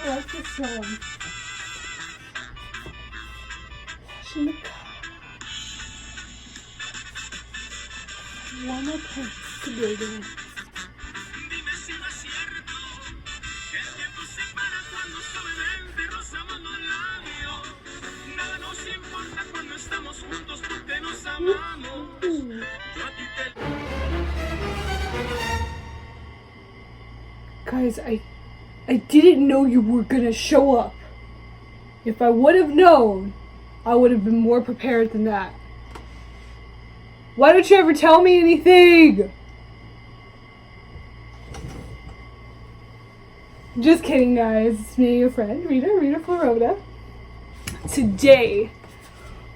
I like this washing the car. One more place to go there. Guys, I didn't know you were gonna show up. If I would have known, I would have been more prepared than that. Why don't you ever tell me anything? Just kidding, guys. It's me, your friend, Rita Flowrota. Today,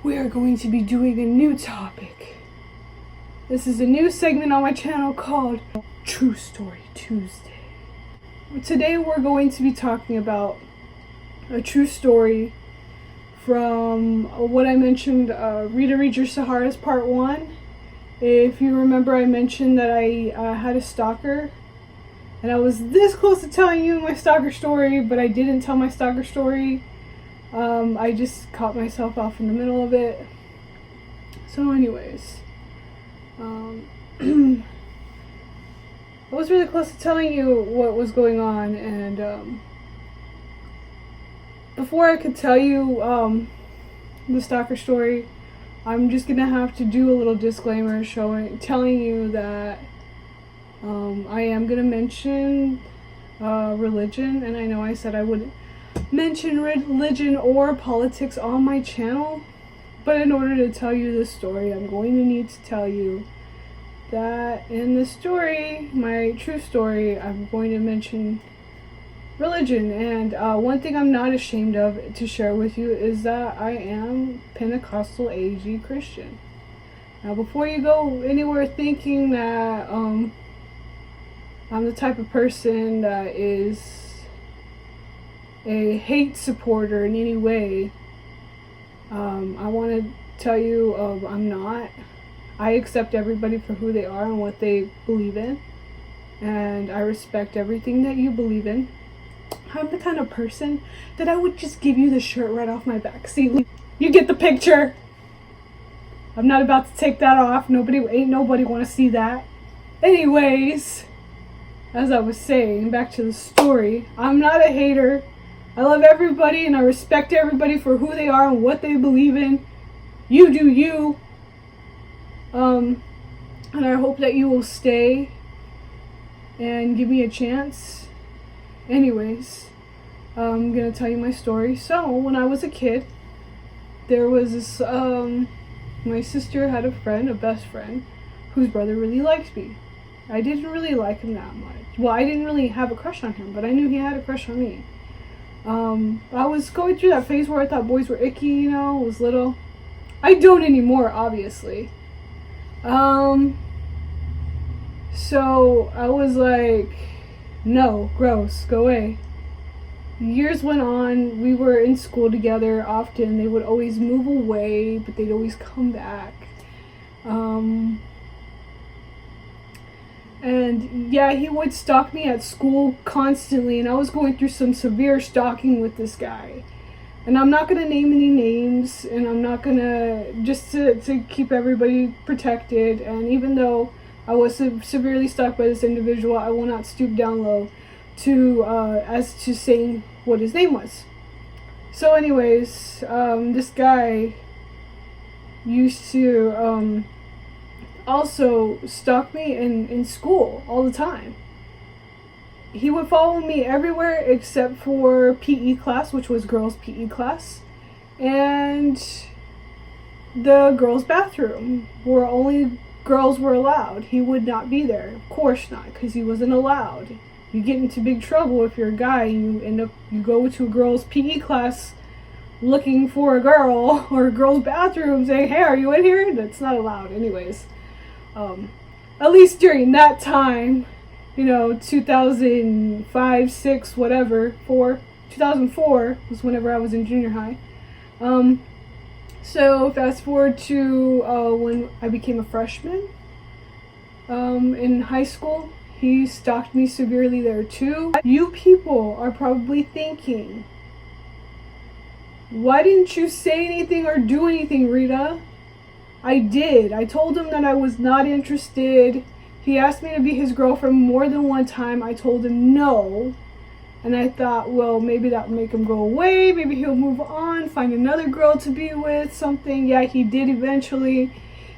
we are going to be doing a new topic. This is a new segment on my channel called True Story Tuesday. Today we're going to be talking about a true story from what I mentioned, Rita Read Your Saharas Part 1. If you remember, I mentioned that I had a stalker, and I was this close to telling you my stalker story, but I didn't tell my stalker story. I just caught myself off in the middle of it. So anyways, I was really close to telling you what was going on, and before I could tell you the stalker story, I'm just gonna have to do a little disclaimer telling you that I am gonna mention religion, and I know I said I wouldn't mention religion or politics on my channel, but in order to tell you this story, I'm going to need to tell you that in the story, my true story, I'm going to mention religion. And one thing I'm not ashamed of to share with you is that I am Pentecostal AG Christian. Now, before you go anywhere thinking that I'm the type of person that is a hate supporter in any way, I want to tell you I'm not. I accept everybody for who they are and what they believe in, and I respect everything that you believe in. I'm the kind of person that I would just give you the shirt right off my back. See, you get the picture. I'm not about to take that off. Ain't nobody want to see that. Anyways, as I was saying, back to the story, I'm not a hater. I love everybody and I respect everybody for who they are and what they believe in. You do you. And I hope that you will stay and give me a chance. Anyways, I'm gonna tell you my story. So, when I was a kid, there was this, my sister had a best friend, whose brother really liked me. I didn't really like him that much. Well, I didn't really have a crush on him, but I knew he had a crush on me. I was going through that phase where I thought boys were icky, you know, was little. I don't anymore, obviously. So I was like, no, gross, go away. Years went on, we were in school together often. They would always move away, but they'd always come back. And yeah, he would stalk me at school constantly, and I was going through some severe stalking with this guy. And I'm not going to name any names, and I'm not going to, just to keep everybody protected. And even though I was severely stalked by this individual, I will not stoop down low to, as to saying what his name was. So anyways, this guy used to, also stalk me in school all the time. He would follow me everywhere except for PE class, which was girls' PE class, and the girls' bathroom, where only girls were allowed. He would not be there. Of course not, because he wasn't allowed. You get into big trouble if you're a guy and you go to a girls' PE class looking for a girl, or a girls' bathroom saying, hey, are you in here? That's not allowed. Anyways, at least during that time, you know, 2005, 6, whatever, 2004 was whenever I was in junior high. So fast forward to when I became a freshman in high school, He stalked me severely there too. You people are probably thinking, why didn't you say anything or do anything, Rita? I did. I told him that I was not interested. He asked me to be his girlfriend more than one time. I told him no. And I thought, well, maybe that would make him go away. Maybe he'll move on, find another girl to be with, something. Yeah, he did eventually.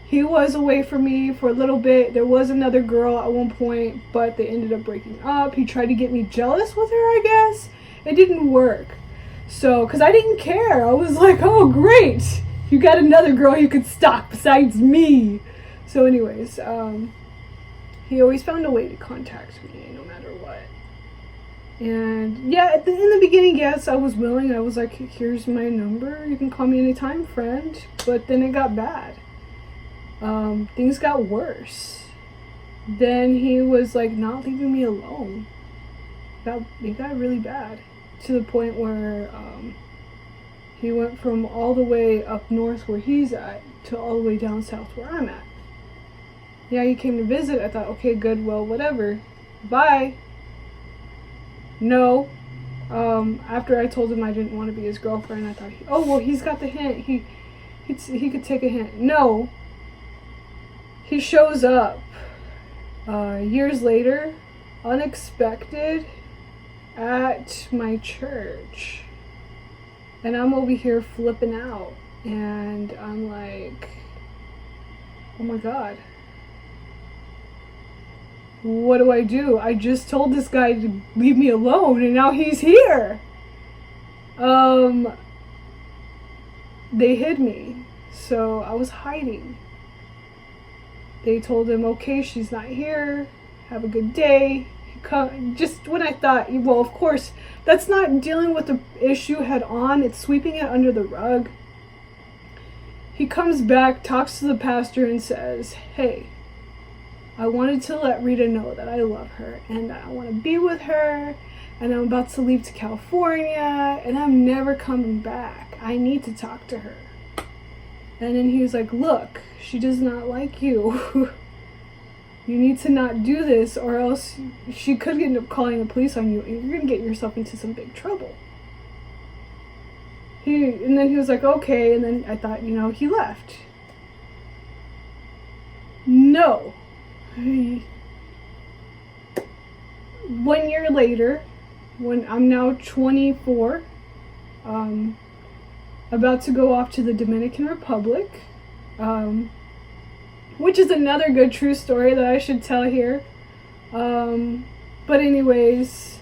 He was away from me for a little bit. There was another girl at one point, but they ended up breaking up. He tried to get me jealous with her, I guess. It didn't work. So, because I didn't care. I was like, oh, great. You got another girl you could stalk besides me. So anyways, he always found a way to contact me no matter what. And yeah, in the beginning, yes, I was willing. I was like, here's my number. You can call me anytime, friend. But then it got bad. Things got worse. Then he was like not leaving me alone. It got really bad. To the point where he went from all the way up north where he's at to all the way down south where I'm at. Yeah, he came to visit. I thought, okay, good, well, whatever. Bye. No. After I told him I didn't want to be his girlfriend, I thought, oh, well, he's got the hint. He could take a hint. No. He shows up years later, unexpected, at my church. And I'm over here flipping out. And I'm like, oh my God. What do? I just told this guy to leave me alone and now he's here. They hid me. So I was hiding. They told him, okay, she's not here. Have a good day. Just when I thought, well, of course, that's not dealing with the issue head on. It's sweeping it under the rug. He comes back, talks to the pastor, and says, hey, I wanted to let Rita know that I love her and that I want to be with her, and I'm about to leave to California and I'm never coming back. I need to talk to her. And then he was like, look, she does not like you. You need to not do this or else she could end up calling the police on you and you're going to get yourself into some big trouble. And then he was like, okay. And then I thought, he left. No. 1 year later, when I'm now 24, about to go off to the Dominican Republic, which is another good true story that I should tell here. But anyways,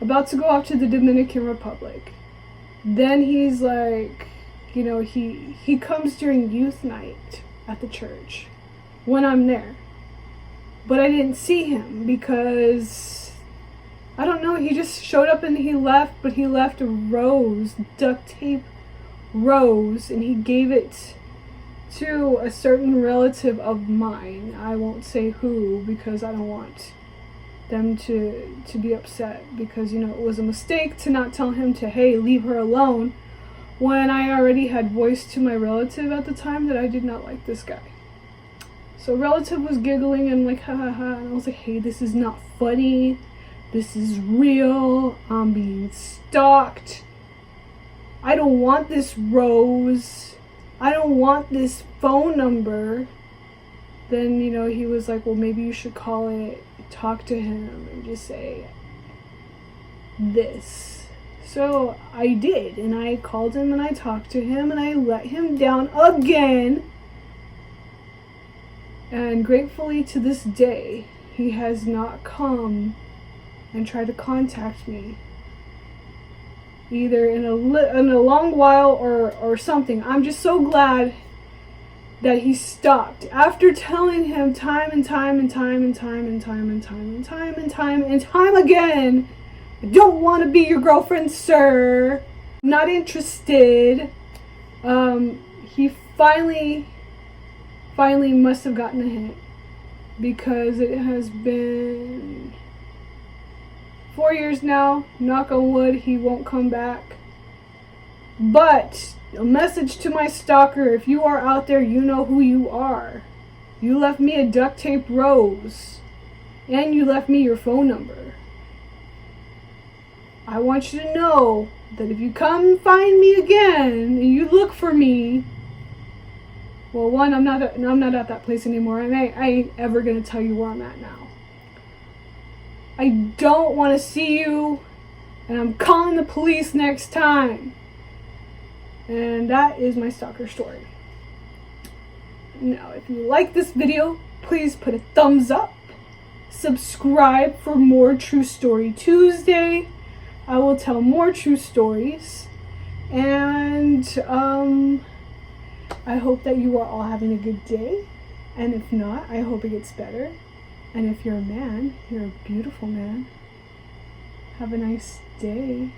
about to go off to the Dominican Republic. Then he's like, he comes during youth night at the church when I'm there. But I didn't see him because, I don't know, he just showed up and he left, but he left a rose, duct tape rose, and he gave it to a certain relative of mine. I won't say who because I don't want them to be upset because, it was a mistake to not tell him to, hey, leave her alone, when I already had voiced to my relative at the time that I did not like this guy. So relative was giggling and like, ha ha ha, and I was like, hey, this is not funny. This is real. I'm being stalked. I don't want this rose. I don't want this phone number. Then, he was like, well, maybe you should call it, talk to him, and just say this. So I did, and I called him, and I talked to him, and I let him down again. And gratefully to this day, he has not come and tried to contact me. Either in a long while or something. I'm just so glad that he stopped. After telling him time and time and time and time and time and time and time and time and time again, I don't want to be your girlfriend, sir. I'm not interested. He finally must have gotten a hint because it has been 4 years now. Knock on wood, he won't come back. But a message to my stalker: if you are out there, you know who you are. You left me a duct tape rose. and you left me your phone number. I want you to know that if you come find me again and you look for me, well, one, I'm not at that place anymore, and I ain't ever gonna tell you where I'm at now. I don't want to see you, and I'm calling the police next time. And that is my stalker story. Now, if you like this video, please put a thumbs up. Subscribe for more True Story Tuesday. I will tell more true stories. And I hope that you are all having a good day. And if not, I hope it gets better. And if you're a man, you're a beautiful man. Have a nice day.